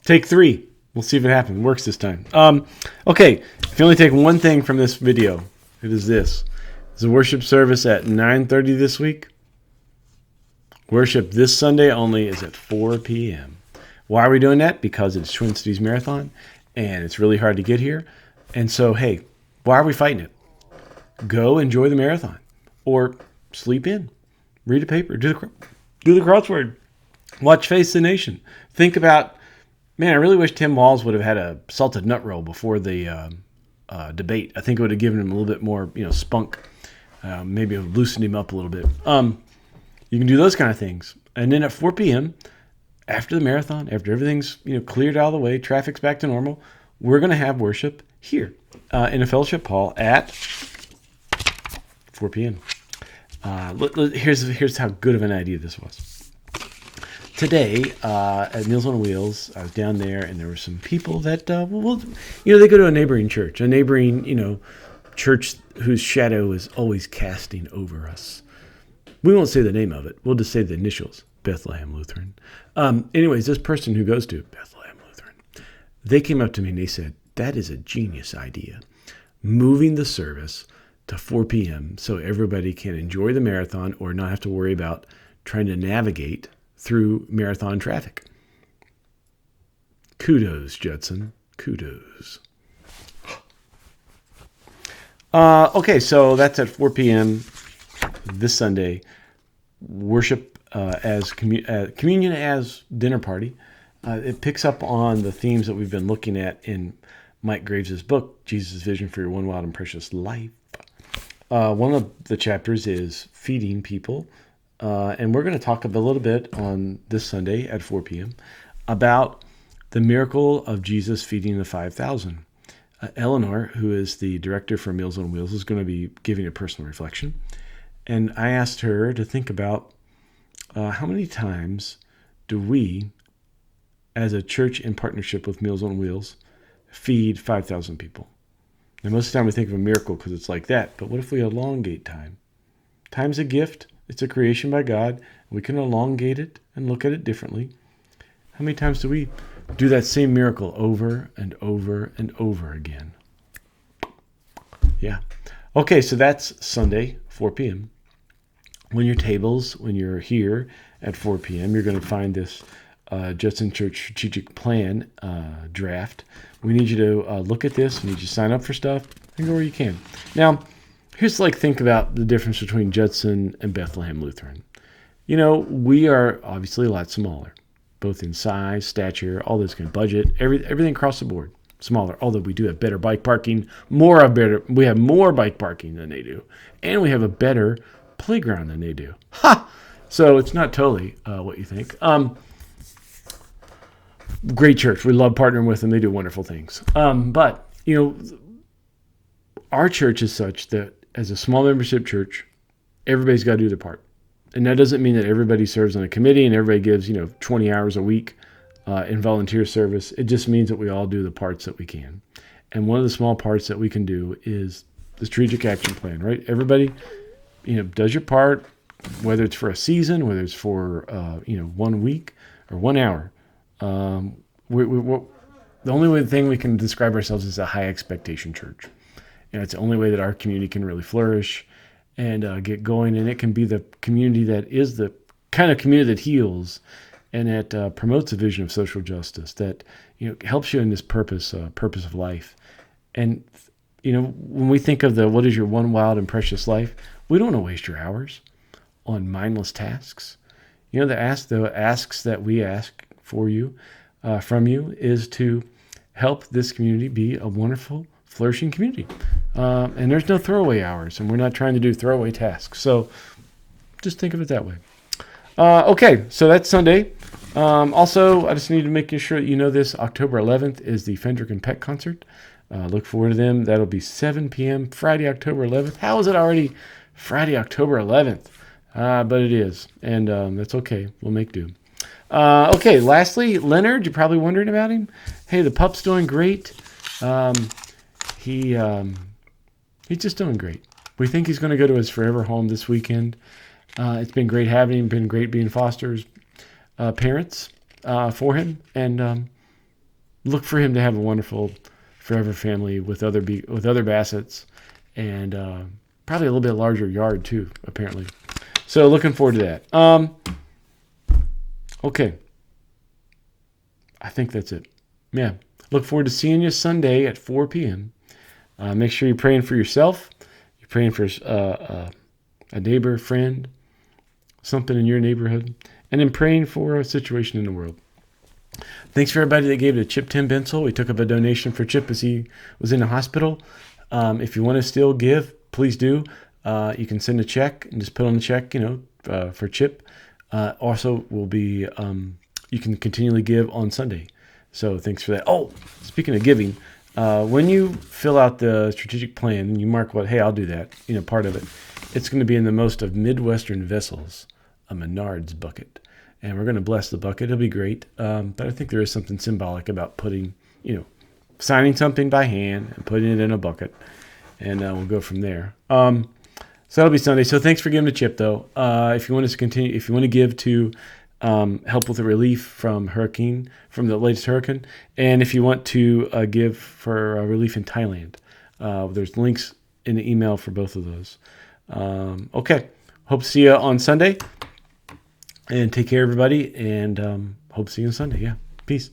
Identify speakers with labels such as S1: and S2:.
S1: Take 3. We'll see if it happens. Works this time. Okay, if you only take one thing from this video, it is this. It's a worship service at 9:30 this week. Worship this Sunday only is at 4 p.m. Why are we doing that? Because it's Twin Cities Marathon, and it's really hard to get here. And so, hey, why are we fighting it? Go enjoy the marathon, or sleep in, read a paper, do the crossword, watch Face the Nation. Think about, man, I really wish Tim Walz would have had a salted nut roll before the debate. I think it would have given him a little bit more, spunk. Maybe it would loosen him up a little bit. You can do those kind of things. And then at 4 p.m., after the marathon, after everything's cleared out of the way, traffic's back to normal, we're going to have worship here in a fellowship hall at 4 p.m. Here's how good of an idea this was. Today at Meals on Wheels, I was down there, and there were some people that they go to a neighboring church, church whose shadow is always casting over us. We won't say the name of it. We'll just say the initials, Bethlehem Lutheran. Anyways, this person who goes to Bethlehem Lutheran, they came up to me and they said, that is a genius idea. Moving the service to 4 p.m. so everybody can enjoy the marathon or not have to worry about trying to navigate through marathon traffic. Kudos, Judson. Kudos. Okay, so that's at 4 p.m. this Sunday. Worship as communion as dinner party. It picks up on the themes that we've been looking at in Mike Graves' book, Jesus' Vision for Your One Wild and Precious Life. One of the chapters is feeding people. And we're going to talk a little bit on this Sunday at 4 p.m. about the miracle of Jesus feeding the 5,000. Eleanor, who is the director for Meals on Wheels, is going to be giving a personal reflection. And I asked her to think about how many times do we, as a church in partnership with Meals on Wheels, feed 5,000 people? Now, most of the time we think of a miracle because it's like that. But what if we elongate time? Time's a gift. It's a creation by God. We can elongate it and look at it differently. How many times do we do that same miracle over and over and over again? Yeah. Okay, so that's Sunday, 4 p.m. When you're here at 4 p.m., you're going to find this Judson Church Strategic Plan draft. We need you to look at this. We need you to sign up for stuff and go where you can. Now, here's think about the difference between Judson and Bethlehem Lutheran. We are obviously a lot smaller, both in size, stature, all this kind of budget, everything across the board. Smaller, although we do have better bike parking, we have more bike parking than they do, and we have a better playground than they do. Ha! So it's not totally what you think. Great church. We love partnering with them. They do wonderful things. But our church is such that as a small membership church, everybody's got to do their part. And that doesn't mean that everybody serves on a committee and everybody gives, 20 hours a week in volunteer service. It just means that we all do the parts that we can. And one of the small parts that we can do is the strategic action plan, right? Everybody, does your part, whether it's for a season, whether it's for, 1 week or 1 hour. The only thing we can describe ourselves as a high expectation church. And it's the only way that our community can really flourish and get going. And it can be the community that is the kind of community that heals and that promotes a vision of social justice, that helps you in this purpose of life. And when we think of what is your one wild and precious life, we don't want to waste your hours on mindless tasks. The asks that we ask for you, from you, is to help this community be a wonderful, flourishing community. And there's no throwaway hours, and we're not trying to do throwaway tasks. So just think of it that way. Okay, so that's Sunday. Also, I just need to make sure that this October 11th is the Fendrick and Peck concert. Look forward to them. That'll be 7 p.m. Friday, October 11th. How is it already Friday, October 11th? But it is, and that's okay. We'll make do. Okay, lastly, Leonard, you're probably wondering about him. Hey, the pup's doing great. He's just doing great. We think he's going to go to his forever home this weekend. It's been great having him, been great being Foster's parents for him. And look for him to have a wonderful forever family with other bassets, and probably a little bit larger yard too, apparently. So looking forward to that. Okay. I think that's it. Yeah. Look forward to seeing you Sunday at 4 p.m. Make sure you're praying for yourself. You're praying for a neighbor, friend, something in your neighborhood, and then praying for a situation in the world. Thanks for everybody that gave to Chip Tim Bensel. We took up a donation for Chip as he was in the hospital. If you want to still give, please do. You can send a check and just put on the check, for Chip. Also, will be you can continually give on Sunday. So thanks for that. Oh, speaking of giving, when you fill out the strategic plan and you mark hey, I'll do that, part of it, it's going to be in the most of Midwestern vessels, a Menards bucket. And we're going to bless the bucket. It'll be great. But I think there is something symbolic about putting, signing something by hand and putting it in a bucket. And we'll go from there. So that'll be Sunday. So thanks for giving to Chip, though. If you want to give to help with the relief from the latest hurricane, and if you want to give for relief in Thailand, there's links in the email for both of those. Okay. Hope to see you on Sunday. And take care, everybody, and hope to see you on Sunday. Yeah. Peace.